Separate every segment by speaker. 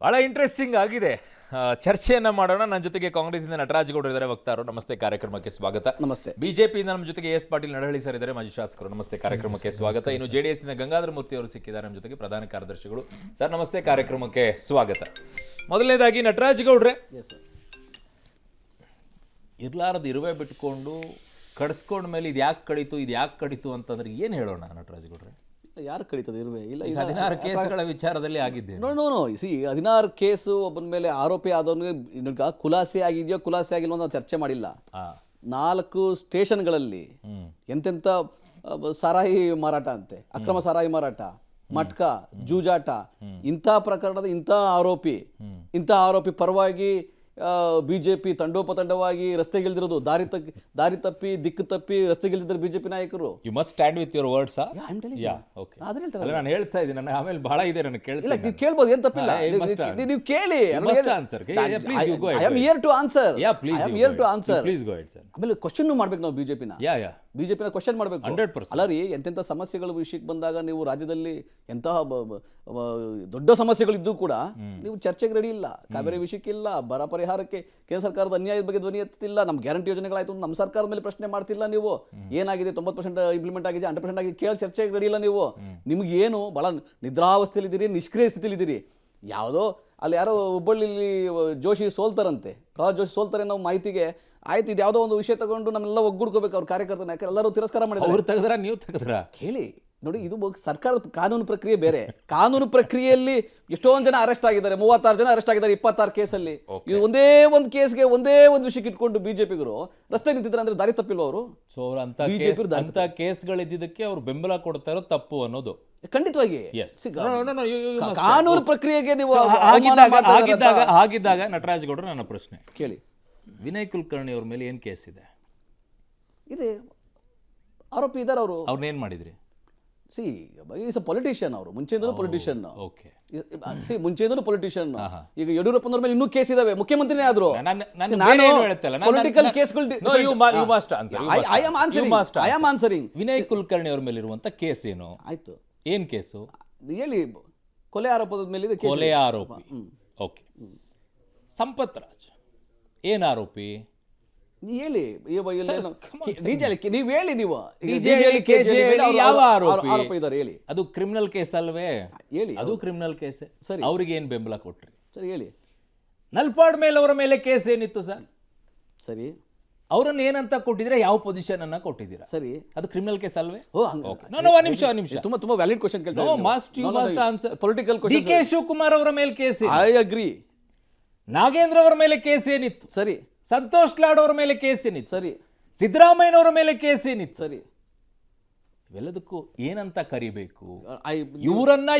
Speaker 1: ಭಾಳ ಇಂಟ್ರೆಸ್ಟಿಂಗ್ ಆಗಿದೆ. ಚರ್ಚೆಯನ್ನ ಮಾಡೋಣ. ನನ್ನ ಜೊತೆಗೆ ಕಾಂಗ್ರೆಸ್ಸಿಂದ ನಟರಾಜ್ ಗೌಡರು ಇದ್ದಾರೆ, ವಕ್ತಾರರು. ನಮಸ್ತೆ, ಕಾರ್ಯಕ್ರಮಕ್ಕೆ ಸ್ವಾಗತ.
Speaker 2: ನಮಸ್ತೆ.
Speaker 1: ಬಿಜೆಪಿಯಿಂದ ನಮ್ಮ ಜೊತೆಗೆ ಎಸ್ ಪಾಟೀಲ್ ನಡಹಳ್ಳಿ ಸರ್ ಇದ್ದಾರೆ, ಮಾಜಿ ಶಾಸಕರು. ನಮಸ್ತೆ, ಕಾರ್ಯಕ್ರಮಕ್ಕೆ ಸ್ವಾಗತ. ಇನ್ನು ಜೆಡಿಎಸ್ ಇಂದ ಗಂಗಾಧರ ಮೂರ್ತಿ ಅವರು ಸಿಕ್ಕಿದ್ದಾರೆ ನಮ್ಮ ಜೊತೆಗೆ, ಪ್ರಧಾನ ಕಾರ್ಯದರ್ಶಿಗಳು. ಸರ್ ನಮಸ್ತೆ, ಕಾರ್ಯಕ್ರಮಕ್ಕೆ ಸ್ವಾಗತ. ಮೊದಲನೇದಾಗಿ ನಟರಾಜ್ ಗೌಡ್ರೆ, ಇರ್ಲಾರದು ಇರುವೆ ಬಿಟ್ಕೊಂಡು ಕಡಿಸ್ಕೊಂಡ ಮೇಲೆ ಇದು ಯಾಕೆ ಕಡಿತು ಅಂತಂದ್ರೆ ಏನು ಹೇಳೋಣ ನಟರಾಜ್ ಗೌಡ್ರೆ?
Speaker 2: ಯಾರು ಕಳೀತದೆ ಇರುವೆ? ಇಲ್ಲ,
Speaker 1: 16 ಕೇಸ್ಗಳ ವಿಚಾರದಲ್ಲಿ ಆಗಿದ್ದೆ.
Speaker 2: ನೋ ಸಿ 16 ಕೇಸು ಒಬ್ಬನ ಮೇಲೆ ಆರೋಪಿ ಆದವನಿಗೆ ಖುಲಾಸೆ ಆಗಿದೆಯೋ ಖುಲಾಸೆ ಆಗಿಲ್ವೋ ನಾವು ಚರ್ಚೆ ಮಾಡಿಲ್ಲ. 4 ಸ್ಟೇಷನ್ಗಳಲ್ಲಿ ಎಂತೆಂಥ ಸಾರಾಯಿ ಮಾರಾಟ ಅಂತೆ, ಅಕ್ರಮ ಸಾರಾಯಿ ಮಾರಾಟ, ಮಟ್ಕ, ಜೂಜಾಟ, ಇಂಥ ಪ್ರಕರಣದ ಇಂಥ ಆರೋಪಿ ಪರವಾಗಿ ಬಿಜೆಪಿ ತಂಡೋಪತಂಡವಾಗಿ ರಸ್ತೆಗಿಳಿದಿರೋದು, ದಾರಿ ತಪ್ಪಿ ದಿಕ್ಕು ತಪ್ಪಿ ರಸ್ತೆಗಿಳಿದಿದ್ದಾರೆ ಬಿಜೆಪಿ ನಾಯಕರು.
Speaker 1: You must stand with your words. ನಾನು ಹೇಳ್ತಾ ಇದ್ದೀನಿ, ನನಗೆ ಆಮೇಲೆ ಬಹಳ ಇದೆ, ನನಗೆ
Speaker 2: ಕೇಳ್ಬೋದು, ಏನ್ ತಪ್ಪಿಲ್ಲ, ನೀವು ಕೇಳಿ. I am here to answer. ಆಮೇಲೆ ಕ್ವಶನ್ ಮಾಡ್ಬೇಕು ನಾವು ಬಿಜೆಪಿನ ಕ್ವಶನ್ ಮಾಡ್ಬೇಕು.
Speaker 1: 100%.
Speaker 2: ಅಲ್ಲ ರೀ, ಎಂತೆಂಥ ಸಮಸ್ಯೆಗಳ ವಿಷಯಕ್ಕೆ ಬಂದಾಗ ನೀವು ರಾಜ್ಯದಲ್ಲಿ ಎಂತಹ ದೊಡ್ಡ ಸಮಸ್ಯೆಗಳಿದ್ದು ಕೂಡ ನೀವು ಚರ್ಚೆಗೆ ರೆಡಿ ಇಲ್ಲ. ಕಾವೇರಿ ವಿಷಯಕ್ಕಿಲ್ಲ, ಬರ ಪರಿಹಾರಕ್ಕೆ ಕೇಂದ್ರ ಸರ್ಕಾರದ ಅನ್ಯಾಯದ ಬಗ್ಗೆ ಧ್ವನಿ ಎತ್ತಿಲ್ಲ, ನಮ್ಮ ಗ್ಯಾರಂಟಿ ಯೋಜನೆಗಳಾಯ್ತು ನಮ್ಮ ಸರ್ಕಾರದ ಮೇಲೆ ಪ್ರಶ್ನೆ ಮಾಡ್ತಿಲ್ಲ. ನೀವು ಏನಾಗಿದೆ 90% ಇಂಪ್ಲಿಮೆಂಟ್ ಆಗಿದೆ, 100% ಆಗಿದೆ, ಕೇಳಿ ಚರ್ಚೆಗೆ ರೆಡಿ ಇಲ್ಲ. ನೀವು ನಿಮ್ಗೆ ಏನು ಬಹಳ ನಿದ್ರಾವಸ್ಥೆಯಲ್ಲಿದ್ದೀರಿ, ನಿಷ್ಕ್ರಿಯ ಸ್ಥಿತಿಲಿದ್ದೀರಿ. ಯಾವುದೋ ಅಲ್ಲಿ ಯಾರೋ ಹುಬ್ಬಳ್ಳಿಲಿ ಜೋಶಿ ಸೋಲ್ತಾರಂತೆ, ಪ್ರಹ್ಲಾದ್ ಜೋಶಿ ಸೋಲ್ತಾರೆ ಅನ್ನೋ ಮಾಹಿತಿಗೆ ಆಯ್ತು, ಇದು ಯಾವುದೋ ಒಂದು ವಿಷಯ ತಗೊಂಡು ನಮ್ಮೆಲ್ಲ ಒಗ್ಗೂಡ್ಕೋಬೇಕು ಅವ್ರ ಕಾರ್ಯಕರ್ತನ. ಯಾಕೆ ಎಲ್ಲರೂ ತಿರಸ್ಕಾರ ಮಾಡಿದ್ದಾರೆ, ನೀವು ತೆಗೆದ್ರ ಕೇಳಿ ನೋಡಿ. ಇದು ಸರ್ಕಾರದ ಕಾನೂನು ಪ್ರಕ್ರಿಯೆ ಬೇರೆ. ಕಾನೂನು ಪ್ರಕ್ರಿಯೆಯಲ್ಲಿ ಎಷ್ಟೊಂದು ಜನ ಅರೆಸ್ಟ್ ಆಗಿದ್ದಾರೆ, 36 ಜನ ಅರೆಸ್ಟ್ ಆಗಿದ್ದಾರೆ 26 ಕೇಸಲ್ಲಿ. ಇದು ಒಂದೇ ಒಂದು ಕೇಸ್ಗೆ ಒಂದೇ ಒಂದು ವಿಷಯಕ್ಕೆ ಇಟ್ಕೊಂಡು ಬಿಜೆಪಿಗರು ರಸ್ತೆ ನಿಂತಿದ್ದಾರೆ ಅಂದ್ರೆ ದಾರಿ ತಪ್ಪಿಲ್ವ ಅವರು?
Speaker 1: ಸೊ ಅಂತ ಕೇಸ್ಗಳಿದ್ದಕ್ಕೆ ಅವ್ರು ಬೆಂಬಲ ಕೊಡ್ತಾ ಇರೋ ತಪ್ಪು ಅನ್ನೋದು
Speaker 2: ಖಂಡಿತವಾಗಿ ಕಾನೂನು ಪ್ರಕ್ರಿಯೆಗೆ ನೀವು
Speaker 1: ಹಾಗಿದ್ದಾಗ ನಟರಾಜ್ ಗೌಡ್ರು, ನನ್ನ ಪ್ರಶ್ನೆ
Speaker 2: ಕೇಳಿ.
Speaker 1: ವಿನಯ್ ಕುಲಕರ್ಣಿ ಅವ್ರ ಮೇಲೆ ಏನ್ ಕೇಸ್ ಇದೆ?
Speaker 2: ಆರೋಪಿ ಇದ್ದಾರೆ.
Speaker 1: ಅವ್ರನ್ನೇನ್ ಮಾಡಿದ್ರಿ?
Speaker 2: Is a politician. ಅವರು ಮುಂಚೆಯಿಂದಲೂ ಪೊಲಿಟಿಷಿಯನ್. ಮುಂಚೆಯಿಂದಲೂ ಪೊಲಿಟಿಷಿಯನ್. ಈಗ ಯಡಿಯೂರಪ್ಪನವ್ರ ಮೇಲೆ ಇನ್ನೂ ಕೇಸ್ ಇದಾವೆ, ಮುಖ್ಯಮಂತ್ರಿನೇ ಆದ್ರು. ಪೊಲಿಟಿಕಲ್ ಕೇಸ್ಗಳು.
Speaker 1: ವಿನಯ್ ಕುಲಕರ್ಣಿ ಅವ್ರ ಮೇಲೆ ಇರುವಂತ ಕೇಸ್ ಏನು?
Speaker 2: ಆಯ್ತು,
Speaker 1: ಏನ್ ಕೇಸು
Speaker 2: ಹೇಳಿ. ಕೊಲೆ ಆರೋಪದ ಮೇಲೆ
Speaker 1: ಕೊಲೆ ಆರೋಪಿ. ಓಕೆ. ಸಂಪತ್ ರಾಜ್ ಏನ್ ಆರೋಪಿ?
Speaker 2: ಹೇಳಿ. ನೀವು ಹೇಳಿ. ನೀವು
Speaker 1: ಯಾವ ಆರೋಪ
Speaker 2: ಇದ್ದಾರೆ ಹೇಳಿ.
Speaker 1: ಅದು ಕ್ರಿಮಿನಲ್ ಕೇಸ್ ಅಲ್ವೇ?
Speaker 2: ಹೇಳಿ.
Speaker 1: ಅದು ಕ್ರಿಮಿನಲ್ ಕೇಸ್.
Speaker 2: ಸರಿ,
Speaker 1: ಅವ್ರಿಗೆ ಏನ್ ಬೆಂಬಲ ಕೊಟ್ರಿ?
Speaker 2: ಸರಿ ಹೇಳಿ.
Speaker 1: ನಲ್ಪಾಡ್ ಮೇಲೆ ಅವರ ಮೇಲೆ ಕೇಸ್ ಏನಿತ್ತು ಸರ್?
Speaker 2: ಸರಿ,
Speaker 1: ಅವ್ರನ್ನ ಏನಂತ ಕೊಟ್ಟಿದ್ರೆ, ಯಾವ ಪೊಸಿಷನ್ ಅನ್ನ ಕೊಟ್ಟಿದ್ದೀರಾ?
Speaker 2: ಸರಿ,
Speaker 1: ಅದು ಕ್ರಿಮಿನಲ್ ಕೇಸ್ ಅಲ್ವೇ?
Speaker 2: ಒಂದ್ ನಿಮಿಷ. ತುಂಬಾ ವ್ಯಾಲಿಡ್ ಕ್ವಶನ್ ಕೇಳ್ತಾರೆ.
Speaker 1: Must answer.
Speaker 2: Political
Speaker 1: D K Shivakumar ಅವರ ಮೇಲೆ ಕೇಸ್.
Speaker 2: I agree.
Speaker 1: ನಾಗೇಂದ್ರ ಅವರ ಮೇಲೆ ಕೇಸ್ ಏನಿತ್ತು?
Speaker 2: ಸರಿ.
Speaker 1: ಸಂತೋಷ್ ಲಾಡ್ ಅವರ ಮೇಲೆ ಕೇಸ್ ಏನಿತ್ತು?
Speaker 2: ಸರಿ.
Speaker 1: ಸಿದ್ದರಾಮಯ್ಯನವರ ಮೇಲೆ ಕೇಸ್ ಏನಿತ್ತು?
Speaker 2: ಸರಿ.
Speaker 1: ಇವೆಲ್ಲದಕ್ಕೂ ಏನಂತ ಕರಿಬೇಕು?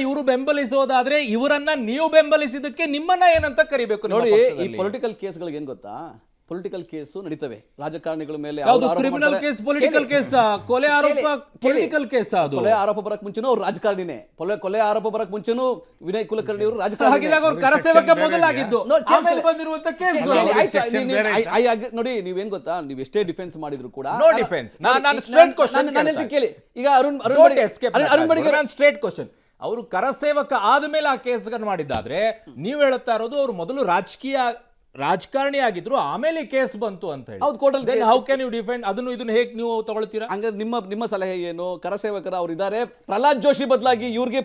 Speaker 1: ಇವರು ಬೆಂಬಲಿಸೋದಾದ್ರೆ, ಇವರನ್ನ ನೀವು ಬೆಂಬಲಿಸಿದಕ್ಕೆ ನಿಮ್ಮನ್ನ ಏನಂತ ಕರಿಬೇಕು?
Speaker 2: ನೋಡಿ, ಈ ಪೊಲಿಟಿಕಲ್ ಕೇಸ್ಗಳಿಗೆ ಏನ್ ಗೊತ್ತಾ, ಪೊಲಿಟಿಕಲ್ ಕೇಸು ನಡೀತವೆ ರಾಜಕಾರಣಿಗಳ ಮೇಲೆ.
Speaker 1: ಕ್ರಿಮಿನಲ್ ಕೇಸ್, ಪೊಲಿಟಿಕಲ್ ಕೇಸ್, ಕೊಲೆ ಆರೋಪ ಪೊಲಿಟಿಕಲ್ ಕೇಸ್. ಅದು
Speaker 2: ಕೊಲೆ ಆರೋಪ ಬರಕ್ ಮುಂಚೆನೂ ಅವ್ರು ರಾಜಕಾರಣಿನೇ. ಕೊಲೆ ಆರೋಪ ಬರಕ್ ಮುಂಚೆನೂ ವಿನಯ್ ಕುಲಕರ್ಣಿ ಅವರು ರಾಜಕಾರಣಿ.
Speaker 1: ಕರಸೇವಕ ಮೊದಲಾಗಿದ್ದು, ಆಮೇಲೆ ಬಂದಿರುವಂತ ಕೇಸ್.
Speaker 2: ನೋಡಿ, ನೀವೇನ್ ಗೊತ್ತಾ, ನೀವು ಎಷ್ಟೇ ಡಿಫೆನ್ಸ್ ಮಾಡಿದ್ರು ಕೂಡ
Speaker 1: ನೋ ಡಿಫೆನ್ಸ್. ನಾನು ಸ್ಟ್ರೇಟ್ ಕ್ವಶ್ಚನ್
Speaker 2: ಕೇಳಿ. ಈಗ ಅರುಣ್ ಬಡಿಗೇರ್
Speaker 1: ಸ್ಟ್ರೇಟ್ ಕ್ವಶ್ಚನ್. ಅವರು ಕರಸೇವಕ ಆದ್ಮೇಲೆ ಆ ಕೇಸ್ಗಳನ್ನು ಮಾಡಿದ್ದಾದ್ರೆ, ನೀವು ಹೇಳುತ್ತಾ ಇರೋದು ಅವ್ರು ಮೊದಲು ರಾಜಕಾರಣಿ ಆಗಿದ್ರು, ಆಮೇಲೆ ಕೇಸ್ ಬಂತು ಅಂತ ಹೇಳಿ. ಹೌ ಕ್ಯಾನ್ ಯು ಡಿಫೆಂಡ್ ಅದನ್ನು ಇದನ್ನು ಹೇಗೆ ನೀವು ತಗೊಳ್ತೀರಾ?
Speaker 2: ಹಂಗಾರೆ ನಿಮ್ಮ ಸಲಹೆ ಏನು? ಕರಸೇವಕರ ಅವ್ರು ಇದ್ದಾರೆ, ಪ್ರಹ್ಲಾದ್ ಜೋಶಿ ಬದಲಾಗಿ ಇವ್ರಿಗೆ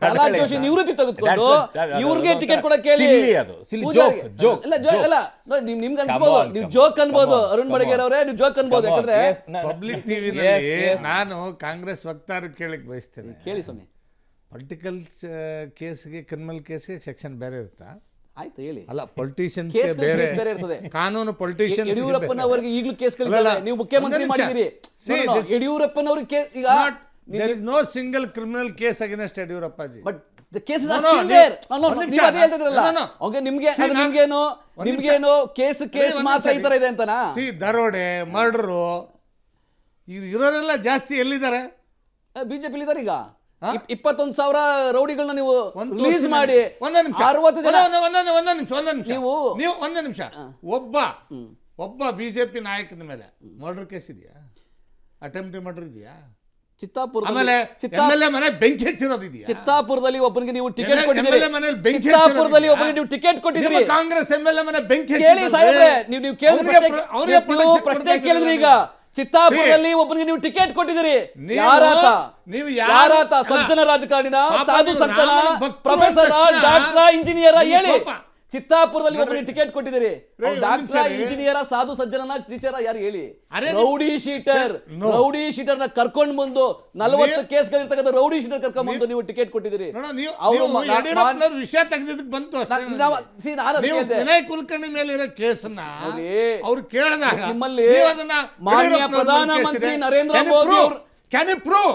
Speaker 2: ಪ್ರಹ್ಲಾದ್ ಜೋಶಿ ನಿವೃತ್ತಿ ತೆಗೆದುಕೊಂಡು ಇವ್ರಿಗೆ ಟಿಕೆಟ್ ಕೊಡಕ್ಕೆ ಹೇಳಿ. ನಿಮ್ಗೆ ಅನ್ಸ್ಬೋದು, ನೀವು ಜೋಕ್ ಅನ್ಬೋದು. ಅರುಣ್ ಬಡಿಗೇರ್ ಅವರೇ, ನೀವು ಜೋಕ್ ಅನ್ಬೋದು. ಯಾಕಂದ್ರೆ
Speaker 3: ಪಬ್ಲಿಕ್ ಟಿವಿನಲ್ಲಿ ನಾನು ಕಾಂಗ್ರೆಸ್ ವಕ್ತಾರ ಕೇಳಕ್ ಬಯಸ್ತೇನೆ.
Speaker 2: ಕೇಳಿ ಸ್ವಾಮಿ.
Speaker 3: ಪೊಲಿಟಿಕಲ್ ಕೇಸ್ಗೆ, ಕ್ರಿಮಿನಲ್ ಕೇಸ್ಗೆ ಸೆಕ್ಷನ್ ಬೇರೆ ಇರುತ್ತಾ?
Speaker 2: ಆಯ್ತು, ಹೇಳಿ.
Speaker 3: ಅಲ್ಲ, ಪೊಲಿಟಿಷಿಯನ್ಸ್ ಬೇರೆ ಇರ್ತದೆ ಕಾನೂನು. ಪೊಲಿಟಿಷಿಯನ್
Speaker 2: ಯಡಿಯೂರಪ್ಪನವರಿಗೆ ಈಗಲೂ ಕೇಸ್ಗಳಿವೆ. ನೀವು ಮುಖ್ಯಮಂತ್ರಿ ಮಾಡಿದಿರಿ. ಯಡಿಯೂರಪ್ಪನವರಿಗೆ ಈಗ
Speaker 3: there is no single criminal case against ಯಡಿಯೂರಪ್ಪಾಜಿ.
Speaker 2: But the case is still there. ನೀವು ಅದೇ ಹೇಳ್ತಿದ್ರಲ್ಲ. ಓಕೆ, ನಿಮ್ಗೇನು ಕೇಸ್ ಮಾತ್ರ ಈ ತರ ಇದೆ ಅಂತನಾ?
Speaker 3: ದರೋಡೆ, ಮರ್ಡರು ಇರೋರೆಲ್ಲ ಜಾಸ್ತಿ ಎಲ್ಲಿದ್ದಾರೆ?
Speaker 2: ಬಿಜೆಪಿ ಇದ್ದಾರೆ. ಈಗ 21,000 ರೌಡಿಗಳನ್ನ ನೀವು ರಿಲೀಸ್ ಮಾಡಿ
Speaker 3: ಒಂದು ನಿಮಿಷ. ಒಬ್ಬ ಬಿಜೆಪಿ ನಾಯಕನ ಮೇಲೆ ಮರ್ಡರ್ ಕೇಸ್ ಇದೆಯಾ? ಅಟೆಂಪ್ಟ್ ಮರ್ಡರ್ ಇದೆಯಾ? ಆಮೇಲೆ MLA ಮನೆ ಬೆಂಕಿ ಹಚ್ಚಿರೋದಿದೆಯಾ?
Speaker 2: ಚಿತ್ತಾಪುರದಲ್ಲಿ ಒಬ್ಬನಿಗೆ ನೀವು ಟಿಕೆಟ್
Speaker 3: MLA
Speaker 2: ಕೊಟ್ಟಿದ್ದೀರಿ.
Speaker 3: ಮನೆಯಲ್ಲಿ ಬೆಂಕಿ
Speaker 2: ಚಿತ್ತಾಪುರದಲ್ಲಿ
Speaker 3: ಹಚ್ಚಿರೋದಿದೆಯಾ?
Speaker 2: ಒಬ್ಬನಿಗೆ ನೀವು ಟಿಕೆಟ್ ಕೊಟ್ಟಿದ್ದೀರಿ.
Speaker 3: ನಿಮ್ಮ ಕಾಂಗ್ರೆಸ್ MLA ಮನೆ ಬೆಂಕಿ
Speaker 2: ಕೇಳಿ ಸಾಹೇಬ್ರೆ, ನೀವು
Speaker 3: ಅವ್ರಿಗೆ
Speaker 2: ಪ್ರಶ್ನೆ ಕೇಳಿದ್ರಿ. ಈಗ ಚಿತ್ತಾಪುರದಲ್ಲಿ ಒಬ್ಬನಿಗೆ ನೀವು ಟಿಕೆಟ್ ಕೊಟ್ಟಿದ್ದೀರಿ.
Speaker 3: ನೀವು-
Speaker 2: ಯಾರಾತ?
Speaker 3: ನೀವು
Speaker 2: ಯಾರಾತ? ಸಜ್ಜನ ರಾಜಕಾರಣಿನ, ಸಾಧು ಸಂತನ, ಪ್ರೊಫೆಸರ್, ಡಾಕ್ಟರ್, ಇಂಜಿನಿಯರ್ ಹೇಳಿ. ಚಿತ್ತಾಪುರದಲ್ಲಿ ಒಬ್ಬರಿಗೆ ಟಿಕೆಟ್ ಕೊಟ್ಟಿದ್ದೀರಿ. ಡಾಕ್ಟರ್, ಇಂಜಿನಿಯರ್, ಸಾಧು ಸಜ್ಜನ, ಟೀಚರ್ ಯಾರು ಹೇಳಿ? ರೌಡಿ ಶೀಟರ್ ನ ಕರ್ಕೊಂಡು ಬಂದು 40 ಕೇಸ್ಗಳಿರ್ತಕ್ಕಂಥ ರೌಡಿ ಶೀಟರ್ ಕರ್ಕೊಂಡು ಬಂದು ನೀವು ಟಿಕೆಟ್ ಕೊಟ್ಟಿದ್ದೀರಿ.
Speaker 3: ವಿಷಯ ತೆಗೆದಿದ್ದಕ್ಕೆ ಬಂತು ಅಷ್ಟೇ. ವಿನಯ್ ಕುಲಕರ್ಣಿ ಮೇಲೆ ಇರೋ ಕೇಸನ್ನ ಅವ್ರು ಕೇಳಿದಾಗ
Speaker 2: ನಿಮ್ಮಲ್ಲಿ ಮಾನ್ಯ ಪ್ರಧಾನಮಂತ್ರಿ ನರೇಂದ್ರ ಮೋದಿ ಅವರು
Speaker 3: can you prove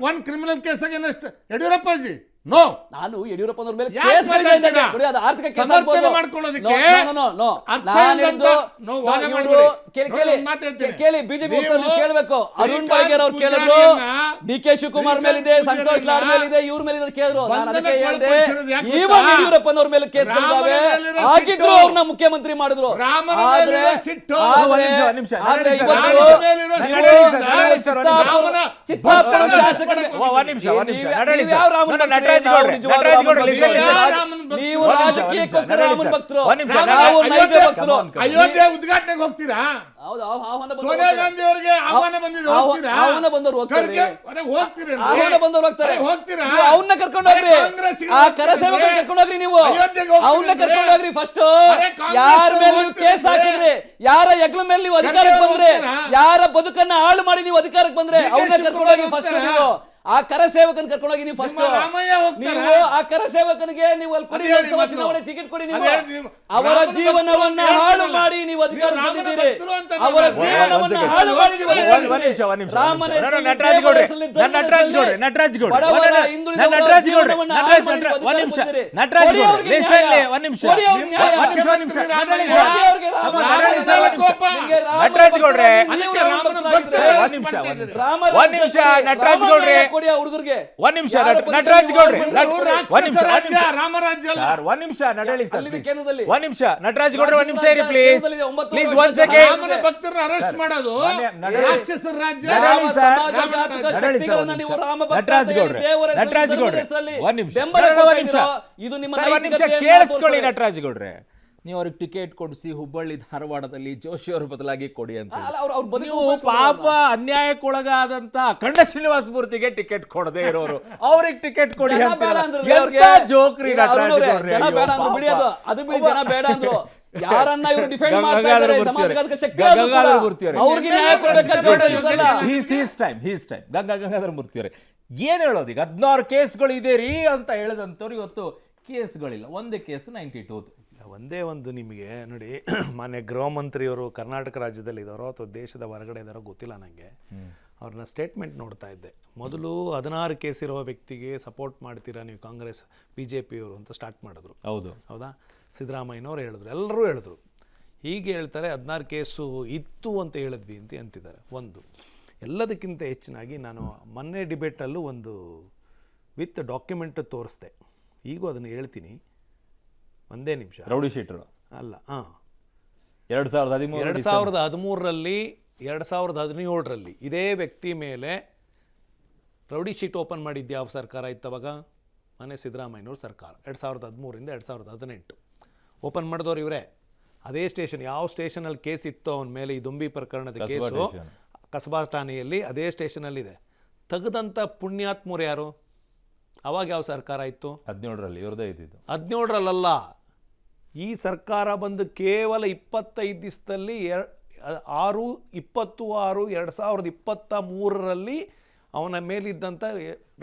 Speaker 3: one criminal case against ಯಡಿಯೂರಪ್ಪಾಜಿ? ನೋ.
Speaker 2: ನಾನು ಯಡಿಯೂರಪ್ಪನವ್ರ ಮೇಲೆ
Speaker 3: ಯಾಕೆ
Speaker 2: ಕೇಸ್
Speaker 3: ಮಾತಾಡ್ತೀರಾ?
Speaker 2: ನೋಡಿ, ಅದು ಆರ್ಥಿಕ ಕೇಸ್
Speaker 3: ಸಮರ್ಥನೆ
Speaker 2: ಆಗ್ಬೋದು.
Speaker 3: ಮಾಡ್ಕೊಳ್ಳೋದಕ್ಕೆ
Speaker 2: ಅರ್ಥ ಇಲ್ಲದಂತ ವಾದ ಮಾಡಬೇಡಿ. ಕೇಳಿ ಬಿಜೆಪಿ ಕೇಳಬೇಕು. ಅರುಣ್ ಬಾಯ್ಗರ್ ಅವ್ರು ಕೇಳಿದ್ರು, DK ಶಿವಕುಮಾರ್ ಮೇಲಿದೆ, ಸಂತೋಷ್ ಲಾಡ್ ಮೇಲಿದೆ, ಇವ್ರ ಮೇಲೆ ಕೇಳಿದ್ರು. ನಾನು ಅದಕ್ಕೆ ಹೇಳಿದೆ, ಇವಾಗ ಯಡಿಯೂರಪ್ಪನವ್ರ ಮೇಲೆ ಕೇಸ್ಗಳಿದ್ದಾವೆ, ಆಗಿದ್ರು ಅವ್ರನ್ನ ಮುಖ್ಯಮಂತ್ರಿ ಮಾಡಿದ್ರು. ಆದ್ರೆ ಚಿತ್ತಾಪುರ ಶಾಸಕರಿಗೆ ನೀವು ರಾಜಕೀಯಕ್ಕೋಸ್ಕರ ರಾಮನ ಭಕ್ತರು, ನಾವು ನೈಜ ಭಕ್ತರು.
Speaker 3: ಅಯೋಧ್ಯೆ ಉದ್ಘಾಟನೆಗೆ ಹೋಗ್ತೀರಾ? ಸೋನಿಯಾ ಗಾಂಧಿ ಅವರಿಗೆ ಆಹ್ವಾನ ಬಂದಿದೆ, ಹೋಗ್ತೀರಾ?
Speaker 2: ಆಹ್ವಾನ ಬಂದವರು ಹೋಗ್ತಾರೆ.
Speaker 3: ಆಹ್ವಾನ
Speaker 2: ಬಂದವರು ಹೋಗ್ತಾರೆ.
Speaker 3: ಹೋಗ್ತೀರಾ?
Speaker 2: ಅವನ್ನ ಕರ್ಕೊಂಡು ಹೋಗ್ರಿ. ಆ ಕರಸೇವಕ ಕರ್ಕೊಂಡು ಹೋಗ್ರಿ. ನೀವು ಅವನ್ನ ಕರ್ಕೊಂಡು ಹೋಗ್ರಿ. ಫಸ್ಟ್ ಯಾರ ಮೇಲೆ ನೀವು ಕೇಸ್ ಹಾಕಿದ್ರಿ, ಯಾರ ಹೆಗ್ಲ ಮೇಲೆ ನೀವು ಅಧಿಕಾರಕ್ಕೆ ಬಂದ್ರೆ, ಯಾರ ಬದುಕನ್ನ ಹಾಳು ಮಾಡಿ ನೀವು ಅಧಿಕಾರಕ್ಕೆ ಬಂದ್ರೆ ಅವನ್ನ ಕರ್ಕೊಂಡು ಹೋಗಿ ಫಸ್ಟ್. ನೀವು ಆ ಕರಸೇವಕನ ಕರ್ಕೊಂಡೋಗಿ ನೀವು ಫಸ್ಟ್. ನೀವು ಆ ಕರಸೇವಕನಿಗೆ ನೀವು ಅಲ್ಲಿ ಕೊಡಿ, ಲೋಕಸಭಾ ಚುನಾವಣೆ ಟಿಕೆಟ್ ಕೊಡಿ. ನೀವು ಅವರ ಜೀವನವನ್ನ ಹಾಳು ಮಾಡಿ ನೀವು ಅಧಿಕಾರ ಬಂದಿದ್ದೀರಿ. ಅವರ ಜೀವನವನ್ನ ಹಾಳು ಮಾಡಿ ನೀವು ಹುಡುಗರಿಗೆ
Speaker 1: ಒಂದ್ ನಿಮಿಷ ನಟರಾಜ್ ಗೌಡ್ರೆ,
Speaker 3: ರಾಮರಾಜ್ಯ
Speaker 1: ಒಂದ್ ನಿಮಿಷ ನಡಳಿ ಸರ್,
Speaker 2: ಕೇಂದ್ರದಲ್ಲಿ
Speaker 1: ಒಂದ್ ನಿಮಿಷ ನಟರಾಜ್ ಗೌಡ್ರೆ, ಒಂದ್ ನಿಮಿಷ ಇರಿ ಪ್ಲೀಸ್ ಪ್ಲೀಸ್. One second.
Speaker 3: ರಾಮನ ಭಕ್ತರನ್ನ ಅರೆಸ್ಟ್ ಮಾಡೋದು ರಾಕ್ಷಸರ ರಾಜ್ಯ.
Speaker 1: ನಟರಾಜ್ ಗೌಡ್ರೆ, ಒಂದ್ ನಿಮಿಷ ಕೇಳಿಸ್ಕೊಳ್ಳಿ. ನಟರಾಜ್ ಗೌಡ್ರೆ, ನೀವು ಅವ್ರಿಗೆ ಟಿಕೆಟ್ ಕೊಡಿಸಿ ಹುಬ್ಬಳ್ಳಿ ಧಾರವಾಡದಲ್ಲಿ ಜೋಶಿ ಅವ್ರ ಬದಲಾಗಿ ಕೊಡಿ ಅಂತ ನೀವು ಪಾಪ ಅನ್ಯಾಯಕ್ಕೊಳಗಾದಂತ ಅಖಂಡ ಶ್ರೀನಿವಾಸ ಮೂರ್ತಿಗೆ ಟಿಕೆಟ್ ಕೊಡದೆ ಇರೋರು ಅವ್ರಿಗೆ ಟಿಕೆಟ್ ಕೊಡಿ ಅಂತ ಜೋಕ್ರಿ.
Speaker 2: ಜನ ಬೇಡ ಅಂದ್ರು ಬಿಡಿ, ಅದು ಬಿಡಿ, ಜನ ಬೇಡ ಅಂದ್ರು. ಯಾರನ್ನ ಇವರು ಡಿಫೆಂಡ್ ಮಾಡ್ತಾ ಇದ್ದಾರೆ, ಸಮಾಜಘಾತಕ ಶಕ್ತಿ ಅವ್ರಿಗೆ ನ್ಯಾಯ
Speaker 1: ಗಂಗಾಧರ ಮೂರ್ತಿ ಅವರೇ ಏನ್ ಹೇಳೋದು? ಈಗ 16 ಕೇಸ್ಗಳು ಇದೆ ರೀ ಅಂತ ಹೇಳದಂತವ್ರು ಇವತ್ತು ಕೇಸ್ಗಳಿಲ್ಲ. ಒಂದೇ ಕೇಸ್ 92.
Speaker 4: ಒಂದೇ ಒಂದು ನಿಮಗೆ ನೋಡಿ, ಮಾನ್ಯ ಗೃಹ ಮಂತ್ರಿಯವರು ಕರ್ನಾಟಕ ರಾಜ್ಯದಲ್ಲಿ ಇದ್ದಾರೋ ಅಥವಾ ದೇಶದ ಹೊರಗಡೆ ಇದ್ದಾರೋ ಗೊತ್ತಿಲ್ಲ ನನಗೆ. ಅವ್ರನ್ನ ಸ್ಟೇಟ್ಮೆಂಟ್ ನೋಡ್ತಾ ಇದ್ದೆ. ಮೊದಲು 16 ಕೇಸ್ ಇರೋ ವ್ಯಕ್ತಿಗೆ ಸಪೋರ್ಟ್ ಮಾಡ್ತೀರಾ ನೀವು ಕಾಂಗ್ರೆಸ್ BJPಯವರು ಅಂತ ಸ್ಟಾರ್ಟ್ ಮಾಡಿದ್ರು. ಹೌದಾ? ಸಿದ್ದರಾಮಯ್ಯನವ್ರು ಹೇಳಿದ್ರು, ಎಲ್ಲರೂ ಹೇಳಿದ್ರು. ಹೀಗೆ ಹೇಳ್ತಾರೆ 16 ಕೇಸು ಇತ್ತು ಅಂತ ಹೇಳಿದ್ವಿ ಅಂತಿದ್ದಾರೆ. ಒಂದು ಎಲ್ಲದಕ್ಕಿಂತ ಹೆಚ್ಚಿನಾಗಿ ನಾನು ಮೊನ್ನೆ ಡಿಬೇಟಲ್ಲೂ ಒಂದು ವಿತ್ ಡಾಕ್ಯುಮೆಂಟ್ ತೋರಿಸ್ದೆ, ಈಗೂ ಅದನ್ನು ಹೇಳ್ತೀನಿ. ಒಂದೇ ನಿಮಿಷ.
Speaker 1: ರೌಡಿ ಶೀಟರ್
Speaker 4: ಅಲ್ಲ,
Speaker 1: 2013ರಲ್ಲಿ
Speaker 4: 2017ರಲ್ಲಿ ಇದೇ ವ್ಯಕ್ತಿ ಮೇಲೆ ರೌಡಿ ಶೀಟ್ ಓಪನ್ ಮಾಡಿದ್ದು ಯಾವ ಸರ್ಕಾರ ಇತ್ತು ಅವಾಗ? ಮನೆ ಸಿದ್ದರಾಮಯ್ಯನವ್ರ ಸರ್ಕಾರ. 2013ರಿಂದ 2018 ಓಪನ್ ಮಾಡಿದವ್ರು ಇವರೇ. ಅದೇ ಸ್ಟೇಷನ್, ಯಾವ ಸ್ಟೇಷನಲ್ಲಿ ಕೇಸ್ ಇತ್ತು ಅವನ ಮೇಲೆ, ಈ ದೊಂಬಿ ಪ್ರಕರಣದ ಕೇಸು ಕಸಬಾ ಠಾಣೆಯಲ್ಲಿ ಅದೇ ಸ್ಟೇಷನಲ್ಲಿದೆ. ತೆಗೆದಂಥ ಪುಣ್ಯಾತ್ಮರು ಯಾರು? ಅವಾಗ ಯಾವ ಸರ್ಕಾರ ಇತ್ತು?
Speaker 1: 17ರಲ್ಲಿ ಇವ್ರದೇ ಇದ್ದಿದ್ದು.
Speaker 4: 17ರಲ್ಲ, ಈ ಸರ್ಕಾರ ಬಂದು ಕೇವಲ 25 ದಿವಸದಲ್ಲಿ 6/26/2023ರಲ್ಲಿ ಅವನ ಮೇಲಿದ್ದಂಥ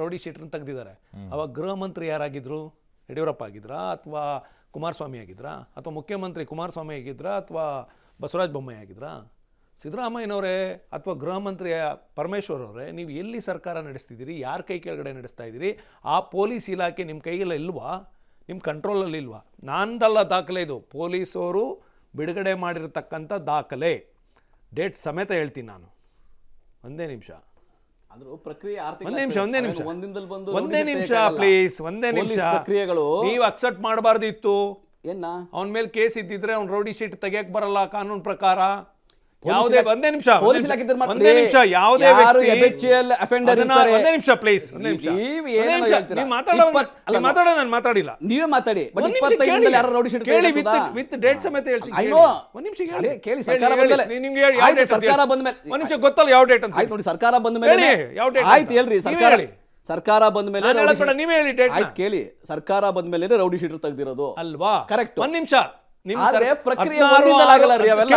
Speaker 4: ರೌಡಿ ಶೀಟ್ರನ್ನ ತೆಗೆದಿದ್ದಾರೆ. ಅವಾಗ ಗೃಹ ಮಂತ್ರಿ ಯಾರಾಗಿದ್ರು? ಯಡಿಯೂರಪ್ಪ ಆಗಿದ್ರಾ ಅಥವಾ ಕುಮಾರಸ್ವಾಮಿ ಆಗಿದ್ರಾ ಅಥವಾ ಮುಖ್ಯಮಂತ್ರಿ ಕುಮಾರಸ್ವಾಮಿ ಆಗಿದ್ರಾ ಅಥವಾ ಬಸವರಾಜ ಬೊಮ್ಮಾಯಿ ಆಗಿದ್ರಾ? ಸಿದ್ದರಾಮಯ್ಯನವರೇ ಅಥವಾ ಗೃಹ ಮಂತ್ರಿ ಪರಮೇಶ್ವರ್ ಅವರೇ, ನೀವು ಎಲ್ಲಿ ಸರ್ಕಾರ ನಡೆಸ್ತಿದ್ದೀರಿ? ಯಾರ ಕೈ ಕೆಳಗಡೆ ನಡೆಸ್ತಾ ಇದ್ದೀರಿ? ಆ ಪೊಲೀಸ್ ಇಲಾಖೆ ನಿಮ್ಮ ಕೈಗೆಲ್ಲ ಇಲ್ವಾ? ನಿಮ್ಮ ಕಂಟ್ರೋಲಲ್ಲಿ ಇಲ್ವಾ? ನಾನ್ದಲ್ಲ ದಾಖಲೆ ಇದು, ಪೊಲೀಸವರು ಬಿಡುಗಡೆ ಮಾಡಿರತಕ್ಕಂಥ ದಾಖಲೆ, ಡೇಟ್ ಸಮೇತ ಹೇಳ್ತೀನಿ ನಾನು. ಒಂದೇ ನಿಮಿಷ ಪ್ಲೀಸ್, ಒಂದೇ ನಿಮಿಷ. ನೀವು ಅಕ್ಸೆಪ್ಟ್ ಮಾಡಬಾರ್ದಿತ್ತು. ಅವನ ಮೇಲೆ ಕೇಸ್ ಇದ್ದಿದ್ರೆ ಅವ್ನು ರೌಡಿ ಶೀಟ್ ತೆಗಿಯಕ್ಕೆ ಬರಲ್ಲ ಕಾನೂನು ಪ್ರಕಾರ. ಯಾವುದೇ ಒಂದೇ ನಿಮಿಷ
Speaker 2: ಪೊಲೀಸ್ ಇಲಾಖೆ ಇದ್ರ
Speaker 4: ಒಂದೇ ನಿಮಿಷ ಯಾವುದೇ
Speaker 2: ಯಾರು
Speaker 4: ವ್ಯಕ್ತಿ
Speaker 2: habitual offender ಇರ್ತಾರೆ.
Speaker 4: ಒಂದೇ ನಿಮಿಷ ಪ್ಲೀಸ್ ಒಂದೇ ನಿಮಿಷ
Speaker 2: ನೀವು ಏನೇನೋ ಹೇಳ್ತೀರಾ.
Speaker 4: ನೀವು ಮಾತಾಡೋ ನಾನು ಮಾತಾಡಿಲ್ಲ
Speaker 2: ನೀವೇ ಮಾತಾಡಿ. ಬಟ್
Speaker 4: ಒಂದ್ ನಿಮಿಷ
Speaker 2: 25
Speaker 4: ಕೇಳಿ.
Speaker 2: ದಿಂದಲೇ ಯಾರು ರೌಡಿ ಶೀಟ್
Speaker 4: ಕೇಳಿ ವಿತ್ ಡೇಟ್ ಸಮೇತ ಹೇಳ್ತೀನಿ.
Speaker 2: I know.
Speaker 4: ಒಂದ್ ನಿಮಿಷ
Speaker 2: ಅದೇ ಕೇಳಿ, ಸರ್ಕಾರ ಬಂದ್ಮೇಲೆ.
Speaker 4: ನಿಮ್ಗೆ ಯಾವ
Speaker 2: ಆಯ್ತು,
Speaker 4: ಡೇಟ್
Speaker 2: ಸರ್ಕಾರ ಬಂದ್ಮೇಲೆ.
Speaker 4: ಒಂದ್ ನಿಮಿಷ ಗೊತ್ತಲ್ಲ ಯಾವ ಡೇಟ್ ಅಂತ.
Speaker 2: ಆಯ್ತು ನೋಡಿ, ಸರ್ಕಾರ ಬಂದ್ಮೇಲೆ
Speaker 4: ಹೇಳಿ, ಯಾವ date
Speaker 2: ಆಯ್ತು
Speaker 4: ಅಂತ?
Speaker 2: ಹೇಳ್ರಿ.
Speaker 4: ನೀವೇ
Speaker 2: ಸರ್ಕಾರ
Speaker 4: ಹೇಳಿ.
Speaker 2: ಸರ್ಕಾರ ಬಂದ್ಮೇಲೆ
Speaker 4: ನಾನು
Speaker 2: ರೌಡಿ
Speaker 4: ಹೇಳೋದ್ ಬೇಡ,
Speaker 2: ಶೀಟ್-
Speaker 4: ನೀವೇ ಹೇಳಿ ಡೇಟ್
Speaker 2: ಆಯ್ತು ಕೇಳಿ. ಸರ್ಕಾರ ಬಂದ್ಮೇಲೆ ರೌಡಿ ಶೀಟರ್ ತೆಗ್ದಿರೋದು
Speaker 4: ಅಲ್ವಾ?
Speaker 2: ಕರೆಕ್ಟ್.
Speaker 4: ಒಂದ್ ನಿಮಿಷ
Speaker 2: ಆದ್ರೆ ಪ್ರಕ್ರಿಯೆ ಒಂದಿಂದಲೇ ಆಗಲ್ಲ ರೀ ಅವೆಲ್ಲ.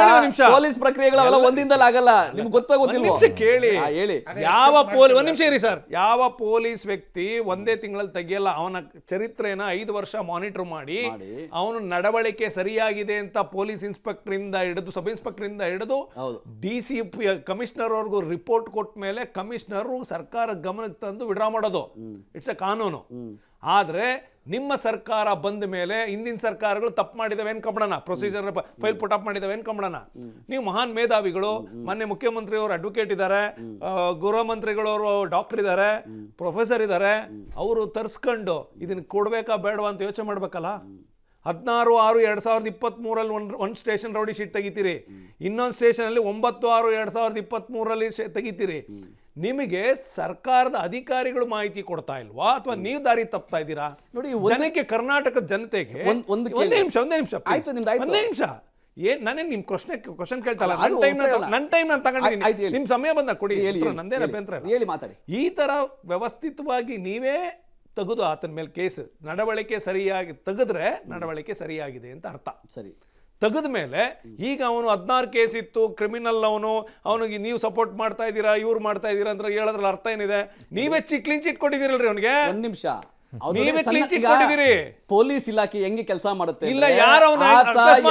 Speaker 2: ಪೊಲೀಸ್ ಪ್ರಕ್ರಿಯೆಗಳು ಅವೆಲ್ಲ ಒಂದಿಂದಲೇ ಆಗಲ್ಲ. ನಿಮ್ಗೆ ಗೊತ್ತಿಲ್ವೋ?
Speaker 4: ಕೇಳಿ.
Speaker 2: ಹೇಳಿ.
Speaker 4: ಯಾವ ಒಂದ್ ನಿಮಿಷ ಇರಿ ಸರ್. ಯಾವ ಪೊಲೀಸ್ ವ್ಯಕ್ತಿ ಒಂದೇ ತಿಂಗಳಲ್ಲಿ ತೆಗಿಯಲ್ಲ. ಅವನ ಚರಿತ್ರೆನ 5 ವರ್ಷ ಮಾನಿಟರ್ ಮಾಡಿ ಅವನು ನಡವಳಿಕೆ ಸರಿಯಾಗಿದೆ ಅಂತ ಪೊಲೀಸ್ ಇನ್ಸ್ಪೆಕ್ಟರ್ ಇಂದ ಹಿಡಿದು ಸಬ್ ಇನ್ಸ್ಪೆಕ್ಟರ್ ಇಂದ ಹಿಡಿದು DCP ಕಮಿಷನರ್ ಅವ್ರಿಗೂ ರಿಪೋರ್ಟ್ ಕೊಟ್ಟ ಮೇಲೆ ಕಮಿಷನರ್ ಸರ್ಕಾರ ಗಮನಕ್ಕೆ ತಂದು ವಿಡ್ರಾ ಮಾಡೋದು. ಇಟ್ಸ್ ಎ ಕಾನೂನು. ಆದ್ರೆ ನಿಮ್ಮ ಸರ್ಕಾರ ಬಂದ ಮೇಲೆ ಹಿಂದಿನ ಸರ್ಕಾರಗಳು ತಪ್ಪು ಮಾಡಿದವೆ ಅನ್ಕೊಂಬಿಡೋಣ, ಪ್ರೊಸೀಜರ್ ಫೈಲ್ ಪುಟ್ ಅಪ್ ಮಾಡಿದವೆ ಅನ್ಕೊಂಬಿಡೋಣ. ನೀವು ಮಹಾನ್ ಮೇಧಾವಿಗಳು, ಮೊನ್ನೆ ಮುಖ್ಯಮಂತ್ರಿ ಅವರು ಅಡ್ವೊಕೇಟ್ ಇದ್ದಾರೆ, ಗೃಹ ಮಂತ್ರಿಗಳವರು ಡಾಕ್ಟರ್ ಇದ್ದಾರೆ, ಪ್ರೊಫೆಸರ್ ಇದ್ದಾರೆ. ಅವರು ತರಿಸ್ಕೊಂಡು ಇದನ್ನ ಕೊಡ್ಬೇಕಾ ಬೇಡವಾ ಅಂತ ಯೋಚನೆ ಮಾಡ್ಬೇಕಲ್ಲ. 16/6/2023 ಒಂದು ಸ್ಟೇಷನ್ ರೌಡಿ ಶೀಟ್ ತೆಗಿತೀರಿ, ಇನ್ನೊಂದು ಸ್ಟೇಷನ್ ಅಲ್ಲಿ 9/6/2023 ತೆಗಿತೀರಿ. ನಿಮಗೆ ಸರ್ಕಾರದ ಅಧಿಕಾರಿಗಳು ಮಾಹಿತಿ ಕೊಡ್ತಾ ಇಲ್ವಾ ಅಥವಾ ನೀವು ದಾರಿ ತಪ್ತಾ ಇದ್ದೀರಾ?
Speaker 2: ನೋಡಿ,
Speaker 4: ಜನಕ್ಕೆ, ಕರ್ನಾಟಕದ ಜನತೆಗೆ ಒಂದೇ ನಿಮಿಷ ನಾನೇನ್ ನಿಮ್ ಕ್ವಶನ್ ಕೇಳ್ತಲ್ಲ. ನನ್ನ ಟೈಮ್ ನಾನು ತಗೊಂಡಿದ್ದೀನಿ. ನಿಮ್ ಸಮಯ ಬಂದಾಗ ಕೊಡಿ, ನಂದೇನ ಅಭ್ಯಂತರ
Speaker 2: ಹೇಳಿ, ಮಾತಾಡಿ.
Speaker 4: ಈ ತರ ವ್ಯವಸ್ಥಿತವಾಗಿ ನೀವೇ ತೆಗೆದು ಆತನ ಮೇಲೆ ಕೇಸ್ ನಡವಳಿಕೆ ಸರಿಯಾಗಿ ತೆಗೆದ್ರೆ ನಡವಳಿಕೆ ಸರಿಯಾಗಿದೆ ಅಂತ ಅರ್ಥ. ಸರಿ, ತೆಗೆದ ಮೇಲೆ ಈಗ ಅವನು 16 ಕೇಸ್ ಇತ್ತು, ಕ್ರಿಮಿನಲ್ ಅವನಿಗೆ ನೀವು ಸಪೋರ್ಟ್ ಮಾಡ್ತಾ ಇದ್ದೀರಾ, ಇವ್ರು ಮಾಡ್ತಾ ಇದ್ದೀರಾ ಅಂತ ಹೇಳೋದ್ರಲ್ಲಿ ಅರ್ಥ ಏನಿದೆ? ನೀವೇ ಕ್ಲೀನ್ ಚಿಟ್ ಕೊಟ್ಟಿದ್ದೀರಲ್ರಿ ಅವನಿಗೆ.
Speaker 2: ಒಂದ್ ನಿಮಿಷ,
Speaker 4: ನೀವೇ ಕ್ಲೀನ್ ಚಿಟ್ ಕೊಟ್ಟಿದ್ದೀರಿ.
Speaker 2: ಪೊಲೀಸ್ ಇಲಾಖೆ ಹೆಂಗೆ ಕೆಲಸ ಮಾಡುತ್ತೆ?
Speaker 4: ಇಲ್ಲ, ಯಾರು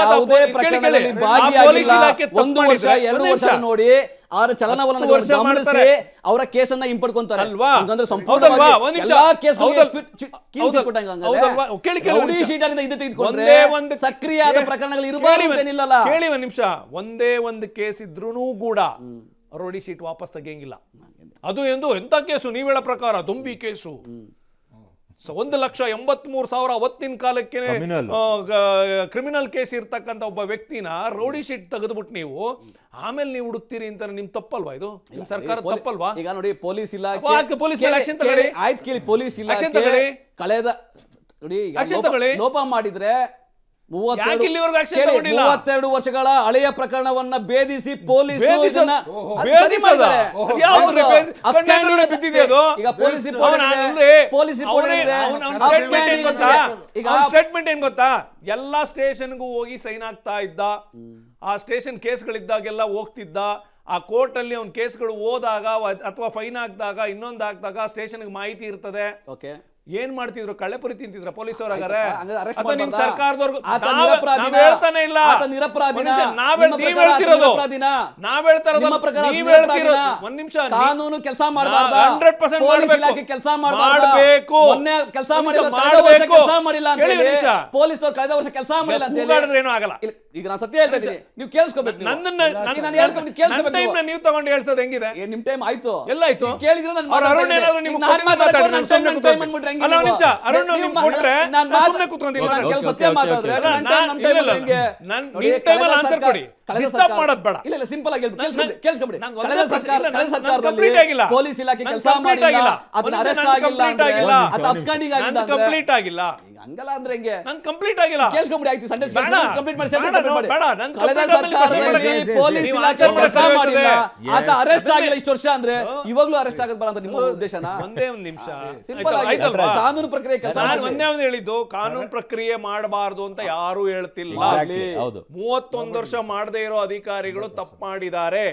Speaker 2: ಯಾವುದೇ ಪ್ರಕರಣದಲ್ಲಿ ಭಾಗಿಯಾಗಿಲ್ಲ, 1 ವರ್ಷ 2 ವರ್ಷ ನೋಡಿ ಅವರ ಚಲನವಲನ ಗಮನಿಸಿ ಅವರ ಕೇಸನ್ನ ಹಿಂಪಡ್ಕೊಂತಾರೆ ಅಲ್ವಾ? ಹಂಗಂದ್ರೆ ಸಂಪೂರ್ಣವಾಗಿ ಎಲ್ಲಾ ಕೇಸ್ಗಳಿಗೆ ರೌಡಿ ಶೀಟರ್ ಇಂದ ಇದು ತೆಗೆದುಕೊಂಡ್ರೆ ಸಕ್ರಿಯವಾದ ಪ್ರಕರಣಗಳು ಇರಬಾರದೇನಿಲ್ಲ.
Speaker 4: ಕೇಳಿ ಒಂದ್ ನಿಮಿಷ, ಒಂದೇ ಒಂದು ಕೇಸ್ ಇದ್ರೂ ಕೂಡ ರೌಡಿ ಶೀಟ್ ವಾಪಸ್ ತೆಗಿಯಂಗಿಲ್ಲ. ಅದು ಎಂತ ಕೇಸು? ನೀವ್ ಹೇಳೋ ಪ್ರಕಾರ ದೊಂಬಿ ಕೇಸು 1,83,000 ಅವತ್ತಿನ ಕಾಲಕ್ಕೆ ಕ್ರಿಮಿನಲ್ ಕೇಸ್ ಇರ್ತಕ್ಕಂಥ ಒಬ್ಬ ವ್ಯಕ್ತಿನ ರೌಡಿ ಶೀಟ್ ತೆಗೆದ್ಬಿಟ್ಟು ನೀವು ಆಮೇಲೆ ನೀವು ಹುಡುಕ್ತೀರಿ ಅಂತ ನಿಮ್ ತಪ್ಪಲ್ವಾ? ಇದು ನಿಮ್ ಸರ್ಕಾರ ತಪ್ಪಲ್ವಾ?
Speaker 2: ಈಗ ನೋಡಿ, ಪೊಲೀಸ್ ಇಲಾಖೆ ಆಯ್ತು ಕೇಳಿ, ಪೊಲೀಸ್ ಇಲಾಖೆ ಕಳೆದ ನೋಡಿ ಲೋಪ ಮಾಡಿದ್ರೆ 32 ವರ್ಷಗಳ ಹಳೆಯ ಪ್ರಕರಣವನ್ನ ಭೇದಿಸಿ ಪೊಲೀಸ್
Speaker 4: ಸ್ಟೇಟ್ಮೆಂಟ್ ಏನ್ ಗೊತ್ತಾ? ಎಲ್ಲಾ ಸ್ಟೇಷನ್ಗೂ ಹೋಗಿ ಸೈನ್ ಆಗ್ತಾ ಇದ್ದ, ಆ ಸ್ಟೇಷನ್ ಕೇಸ್ಗಳಿದ್ದಾಗೆಲ್ಲ ಹೋಗ್ತಿದ್ದ. ಆ ಕೋರ್ಟ್ ಅಲ್ಲಿ ಅವ್ನ ಕೇಸ್ಗಳು ಹೋದಾಗ ಅಥವಾ ಫೈನ್ ಹಾಕಿದಾಗ ಇನ್ನೊಂದು ಹಾಕಿದಾಗ ಸ್ಟೇಷನ್ಗೆ ಮಾಹಿತಿ ಇರ್ತದೆ. ಏನ್ ಮಾಡ್ತಿದ್ರು? ಕಳ್ಳೆಪುರಿ ತಿಂತಿದ್ರ ಪೊಲೀಸ್ ಅವರಾಗಾರೆ? ನಿಮ್ ಸರ್ಕಾರದವ್ರು ಹೇಳ್ತಾನೆ ಇಲ್ಲ. ಒಂದ್ ನಿಮಿಷ,
Speaker 2: ಕಾನೂನು ಕೆಲಸ ಮಾಡಬಾರ್ದು,
Speaker 4: 100%
Speaker 2: ಕೆಲಸ ಮಾಡಬೇಕು. ಕೆಲಸ ಮಾಡಿಲ್ಲ ಅಂತ ಹೇಳಿ ಪೊಲೀಸ್ ಕಳೆದ ವರ್ಷ ಕೆಲಸ ಮಾಡಿಲ್ಲ ಅಂತ ಹೇಳಿ
Speaker 4: ಏನೂ ಆಗಲ್ಲ.
Speaker 2: ಈಗ ನಾನು ಸತ್ಯ ಹೇಳ್ತಾ ಇದ್ದೀನಿ, ನೀವು ಕೇಳಿಸ್ಕೋಬೇಕು.
Speaker 4: ನೀವು ತಗೊಂಡು ಹೇಳ್ಸೋದು ಹೆಂಗಿದೆ?
Speaker 2: ನಿಮ್ ಟೈಮ್ ಆಯ್ತು,
Speaker 4: ಎಲ್ಲ ಆಯ್ತು.
Speaker 2: ಕೇಳಿದ್ರೆ ಸಿಂಪಲ್ ಆಗಿ ಕೇಳಿಸ್ಕೊಂಬಿಡಿ. ಪೊಲೀಸ್ ಇಲಾಖೆ ಕೆಲಸ ಮಾಡಿಲ್ಲ, ಅದನ್ನ ಅರೆಸ್ಟ್ ಆಗಿಲ್ಲ, ಅಬ್ಸ್ಕಾಂಡಿಂಗ್ ಆಗಿಲ್ಲ, ಹಂಗಲ್ಲ ಅಂದ್ರೆ ಹೆಂಗೆ?
Speaker 4: ನಾನು ಕಂಪ್ಲೀಟ್ ಆಗಿಲ್ಲ,
Speaker 2: ಕೇಳಿಸ್ಕೊಂಬಿಡಿ. ಆಯ್ತು, ಸಂಡೇ ಕಂಪ್ಲೀಟ್ ಮಾಡಿ ಕಳೆದ ಸರ್ಕಾರದಲ್ಲಿ ಪೊಲೀಸ್ ಇಲಾಖೆ ಕೆಲಸ ಮಾಡಿಲ್ಲ, ಆತ ಅರೆಸ್ಟ್ ಆಗಿಲ್ಲ ಇಷ್ಟು ವರ್ಷ ಅಂದ್ರೆ ಇವಾಗ್ಲೂ ಅರೆಸ್ಟ್ ಆಗದ್ ಬರ ಅಂತ ನಿಮ್ಮ ಉದ್ದೇಶನ?
Speaker 4: ಒಂದೇ ಒಂದು ನಿಮಿಷ,
Speaker 2: ಸಿಂಪಲ್ ಆಗಿ ಕಾನೂನು ಪ್ರಕ್ರಿಯೆ ಕೆಲಸ.
Speaker 4: ಒಂದೇ ಒಂದು ಹೇಳಿದ್ದು, ಕಾನೂನು ಪ್ರಕ್ರಿಯೆ ಮಾಡಬಾರ್ದು ಅಂತ ಯಾರು ಹೇಳ್ತಿಲ್ಲ. 31 ವರ್ಷ ಮಾಡದೇ ಇರೋ ಅಧಿಕಾರಿಗಳು ತಪ್ಪು ಮಾಡಿದ್ದಾರೆ.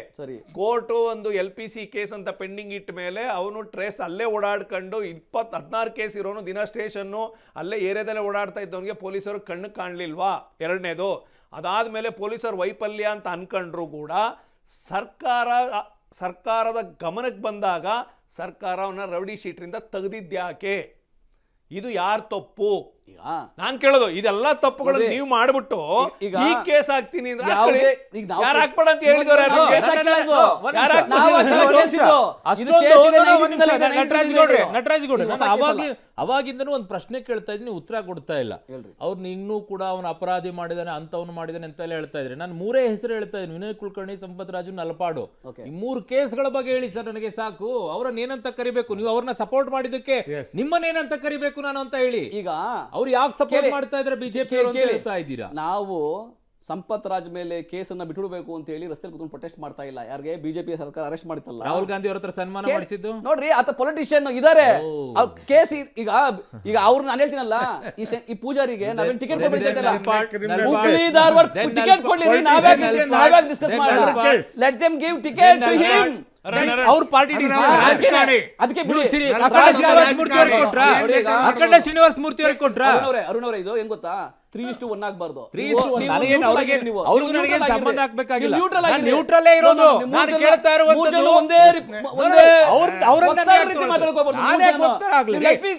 Speaker 4: ಕೋರ್ಟ್ ಒಂದು LPC ಕೇಸ್ ಅಂತ ಪೆಂಡಿಂಗ್ ಇಟ್ಟ ಮೇಲೆ ಅವನು ಟ್ರೇಸ್ ಅಲ್ಲೇ ಓಡಾಡ್ಕೊಂಡು 16 ಕೇಸ್ ಇರೋನು ದಿನ ಸ್ಟೇಷನ್ ಅಲ್ಲೇ ಏರಿಯಾದಲ್ಲೇ ಓಡಾಡ್ತಾ ಇದ್ದವನಿಗೆ ಪೊಲೀಸರು ಕಣ್ಣು ಕಾಣಲಿಲ್ವಾ? ಎರಡನೇದು. ಅದಾದ್ಮೇಲೆ ಪೊಲೀಸರು ವೈಫಲ್ಯ ಅಂತ ಅನ್ಕೊಂಡ್ರು ಕೂಡ ಸರ್ಕಾರದ ಗಮನಕ್ಕೆ ಬಂದಾಗ ಸರ್ಕಾರ ಅವನ ರೌಡಿ ಶೀಟ್ರಿಂದ ತೆಗೆದಿದ್ಯಾಕೆ? ಇದು ಯಾರ ತಪ್ಪು?
Speaker 2: ಈಗ
Speaker 4: ನಾನ್ ಕೇಳೋದು ಇದೆಲ್ಲ ತಪ್ಪುಗಳು
Speaker 2: ನೋಡ್ರಿ,
Speaker 4: ನೀವು ಮಾಡ್ಬಿಟ್ಟು
Speaker 2: ಈಗ
Speaker 4: ಈ ಕೇಸ್ ಹಾಕ್ತೀನಿ ಅಂದ್ರೆ
Speaker 2: ಯಾವುದೇ ಈಗ ನಾವು
Speaker 4: ಯಾರು ಹಾಕ್ಬೇಡ ಅಂತ ಹೇಳಿದವ್ರು ಯಾರು?
Speaker 2: ಕೇಸ್ ಹಾಕಿಲ್ಲ ಇದು.
Speaker 4: ಯಾರು ಹಾಕ್ಬೇಡ?
Speaker 2: ನಾವು ಹಾಕಿಲ್ಲ ಕೇಸ್ ಇದು. ಇದು ಕೇಸ್ ಇದೆ,
Speaker 1: ನಟರಾಜ್ ಗೌಡ್ರೆ ನಾನು ಅವಾಗಿಂದನೂ ಒಂದು ಪ್ರಶ್ನೆ ಕೇಳ್ತಾ ಇದ್ದೀನಿ, ನೀವು ಉತ್ತರ ಕೊಡ್ತಾ ಇಲ್ಲ. ಅವ್ರನ್ನ ಇನ್ನೂ ಕೂಡ ಅವನು ಅಪರಾಧಿ ಮಾಡಿದಾನೆ ಅಂತವನು ಮಾಡಿದಾನೆ ಅಂತೆಲ್ಲ ಹೇಳ್ತಾ ಇದ್ರಿ. ನಾನು 3 ಹೆಸರು ಹೇಳ್ತಾ ಇದ್ದೀನಿ, ವಿನಯ್ ಕುಲಕರ್ಣಿ, ಸಂಪತ್ ರಾಜು, ನಲಪಾಡು. ಈ 3 ಕೇಸ್ಗಳ ಬಗ್ಗೆ ಹೇಳಿ ಸರ್, ನನಗೆ ಸಾಕು. ಅವ್ರನ್ನ ಏನಂತ ಕರಿಬೇಕು, ನೀವು ಅವ್ರನ್ನ ಸಪೋರ್ಟ್ ಮಾಡಿದ್ದಕ್ಕೆ ನಿಮ್ಮನ್ನೇನಂತ ಕರಿಬೇಕು ನಾನು ಅಂತ ಹೇಳಿ.
Speaker 2: ಈಗ
Speaker 1: ಅವ್ರು ಯಾಕೆ ಸಪೋರ್ಟ್ ಮಾಡ್ತಾ ಇದ್ರೆ ಬಿಜೆಪಿ ಹೇಳ್ತಾ ಇದ್ದೀರಾ?
Speaker 2: ನಾವು ಸಂಪತ್ ರಾಜ್ ಮೇಲೆ ಕೇಸನ್ನ ಬಿಟ್ಬಿಡ್ಬೇಕು ಅಂತ ಹೇಳಿ ರಸ್ತೆಯಲ್ಲಿ ಕೂತ್ಕೊಂಡು ಪ್ರೊಟೆಸ್ಟ್ ಮಾಡ್ತಾ ಇಲ್ಲ. ಯಾರಿಗೆ ಬಿಜೆಪಿ ಸರ್ಕಾರ ಅರೆಸ್ಟ್ ಮಾಡಿತ್ತಲ್ಲ,
Speaker 1: ರಾಹುಲ್ ಗಾಂಧಿ ಅವ್ರ ಹತ್ರ ಸನ್ಮಾನ ಮಾಡಿಸಿದ್ದು
Speaker 2: ನೋಡ್ರಿ, ಆತ ಪೊಲಿಟಿಷಿಯನ್ ಇದಾರೆ. ಕೇಸ್ ಈಗ ಅವ್ರು ನಾನು ಹೇಳ್ತೀನಲ್ಲ, ಈ ಪೂಜಾರಿಗೆ ನಾವೇನ್ ಟಿಕೆಟ್ ಹುಬ್ಳಿ ಧಾರವಾಡ ಟಿಕೆಟ್ ಕೊಡ್ಲಿ, ನಾವ್ಯಾಕೆ ಡಿಸ್ಕಸ್ ಮಾಡೋಣ? Let them give ticket to him.
Speaker 1: ಅವ್ರ ಪಾರ್ಟಿ
Speaker 2: ಅದಕ್ಕೆ ಬಿಡಿ.
Speaker 1: ಅಖಂಡ ಶ್ರೀನಿವಾಸ ಮೂರ್ತಿ ಅವ್ರಿಗೆ ಕೊಟ್ರ.
Speaker 2: ಅರುಣ್ ಅವರೇ, ಇದು ಏನ್ ಗೊತ್ತಾ, 3:1 ಆಗ್ಬಾರ್ದು.
Speaker 1: ಸಂಬಂಧ ಆಗ್ಬೇಕಾಗಿಲ್ಲ, ನ್ಯೂಟ್ರಲ್ಲೇ ಇರೋದು. ನಾನು ಕೇಳ್ತಾ ಇರುವಂತದ್ದು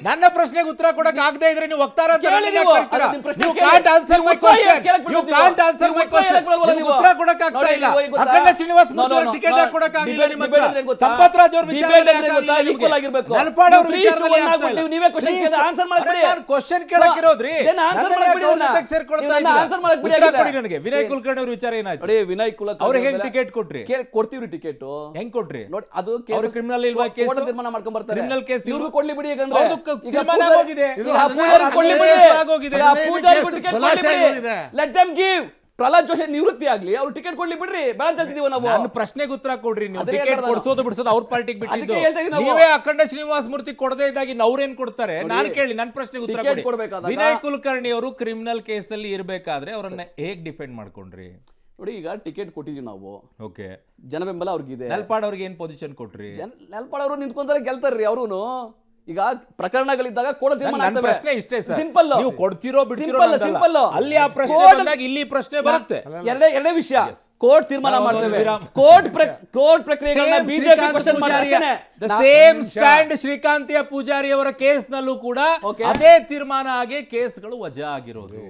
Speaker 1: ನನ್ನ ಪ್ರಶ್ನೆಗೆ ಉತ್ತರ ಕೊಡಕ್ ಆಗದೆ ಇದ್ರೆ ನೀವು ವಕ್ತಾರ ಅಂತ ಉತ್ತರ ಕೊಡಕ್ ಆಗ್ತಾ ಇಲ್ಲ. ಅಖಂಡ ಶ್ರೀನಿವಾಸ ಮೂರ್ತಿ ಅವ್ರ ಟಿಕೆಟ್ ಕೊಡಕ್ ಆಗಿಲ್ಲ ನಿಮ್ಮ ಹತ್ರ. ಸಂಪತ್ ರಾಜ್ ಅವ್ರ ಕ್ವಶನ್ ಕೇಳಕ್ ಇರೋದ್ರಿ. ವಿನಯ್ ಕುಲಕರ್ಣಿ ಅವ್ರ ವಿಚಾರ ಏನಾಯ್ತು?
Speaker 2: ವಿನಯ್ ಕುಲಕರ್ಣಿ
Speaker 1: ಅವ್ರಿಗೆ ಹೆಂಗ್ ಟಿಕೆಟ್ ಕೊಟ್ರಿ?
Speaker 2: ಕೊಡ್ತೀವ್ರಿ ಟಿಕೆಟ್.
Speaker 1: ಹೆಂಗ್ ಕೊಟ್ರಿ?
Speaker 2: ನೋಡಿ, ಅದು
Speaker 1: ಅವ್ರು ಕ್ರಿಮಿನಲ್ ಇಲ್ವಾ? ಕೇಸ್
Speaker 2: ತೀರ್ಮಾನ ಮಾಡ್ಕೊಂಡ್ ಬರ್ತಾರೆ.
Speaker 1: ಕ್ರಿಮಿನಲ್ ಕೇಸ್
Speaker 2: ಇವ್ರಿಗೂ ಕೊಡ್ಲಿ ಬಿಡಿ. ಯಾಕಂದ್ರೆ
Speaker 1: ತೀರ್ಮಾನ ಆಗೋಗಿದೆ.
Speaker 2: Let them give. Pralhad Joshi ನಿವೃತ್ತಿ ಆಗ್ಲಿ, ಅವ್ರು ಟಿಕೆಟ್ ಕೊಡ್ಲಿ ಬಿಡ್ರಿ, ಬೇಡ ಅಂತಿದೀವಿ ನಾವು.
Speaker 1: ನನ್ನ ಪ್ರಶ್ನೆಗೆ ಉತ್ತರ ಕೊಡ್ರಿ. ನೀವು ಟಿಕೆಟ್ ಕೊಡ್ಸೋದು ಬಿಡಿಸೋದು ಅವ್ರ ಪಾರ್ಟಿಗೆ ಬಿಟ್ಟಿದ್ದು.
Speaker 2: ಹೇಳ್ತಾ ಇದೀವಿ ನಾವು.
Speaker 1: ನೀವೇ ಅಖಂಡ ಶ್ರೀನಿವಾಸ ಮೂರ್ತಿ ಕೊಡದೇ ಇದ್ದಾಗಿ ಅವ್ರೇನ್ ಕೊಡ್ತಾರೆ? ನಾನು ಕೇಳಿ, ನನ್ನ ಪ್ರಶ್ನೆಗೆ ಉತ್ತರ ಕೊಡಿ. ವಿನಯ್ ಕುಲಕರ್ಣಿ ಅವರು ಕ್ರಿಮಿನಲ್ ಕೇಸ್ ಅಲ್ಲಿ ಇರ್ಬೇಕಾದ್ರೆ ಅವರನ್ನ ಹೇಗ್ ಡಿಫೆಂಡ್ ಮಾಡ್ಕೊಂಡ್ರಿ?
Speaker 2: ನೋಡಿ, ಈಗ ಟಿಕೆಟ್ ಕೊಟ್ಟಿದೀವಿ ನಾವು.
Speaker 1: ಓಕೆ,
Speaker 2: ಜನ ಬೆಂಬಲ ಅವ್ರಿಗಿದೆ.
Speaker 1: ನಲ್ಪಾಡ್ ಅವ್ರಿಗೆ ಏನ್ ಪೊಸಿಷನ್ ಕೊಟ್ರಿ?
Speaker 2: ನಲ್ಪಾಡ್ ಅವರು ನಿಂತ್ಕೊಂತಾರೆ, ಗೆಲ್ತಾರ್ರಿ ಅವ್ರು. ಈಗ ಪ್ರಕರಣಗಳಿದ್ದಾಗ ಕೋರ್ಟ್ ತೀರ್ಮಾನ
Speaker 1: ನನ್ನ
Speaker 2: ಆಗ್ತವೆ.
Speaker 1: ಪ್ರಶ್ನೆ ಇಷ್ಟೇ ಸರ್,
Speaker 2: ಸಿಂಪಲ್.
Speaker 1: ನೀವು ಕೊಡ್ತಿರೋ ಬಿಡ್ತಿರೋ
Speaker 2: ಸಿಂಪಲ್.
Speaker 1: ಅಲ್ಲಿ ಆ ಪ್ರಶ್ನೆ ಬಂದಾಗ ಇಲ್ಲಿ ಪ್ರಶ್ನೆ ಬರುತ್ತೆ.
Speaker 2: ಎರಡೇ ವಿಷಯ, ಕೋರ್ಟ್ ತೀರ್ಮಾನ ಮಾಡ್ತೇವೆ. ಕೋರ್ಟ್ ಪ್ರಕ್ರಿಯೆಗಳನ್ನ ಬಿಜೆಪಿ ಕ್ವೆಶ್ಚನ್ ಮಾಡ್ತಾರೆ.
Speaker 1: ಸೇಮ್ ಸ್ಟ್ಯಾಂಡ್ ಶ್ರೀಕಾಂತಿಯ ಪೂಜಾರಿ ಅವರ ಕೇಸ್ ನಲ್ಲೂ ಕೂಡ ಅದೇ ತೀರ್ಮಾನ ಆಗಿ ಕೇಸ್ಗಳು ವಜಾ ಆಗಿರೋದು.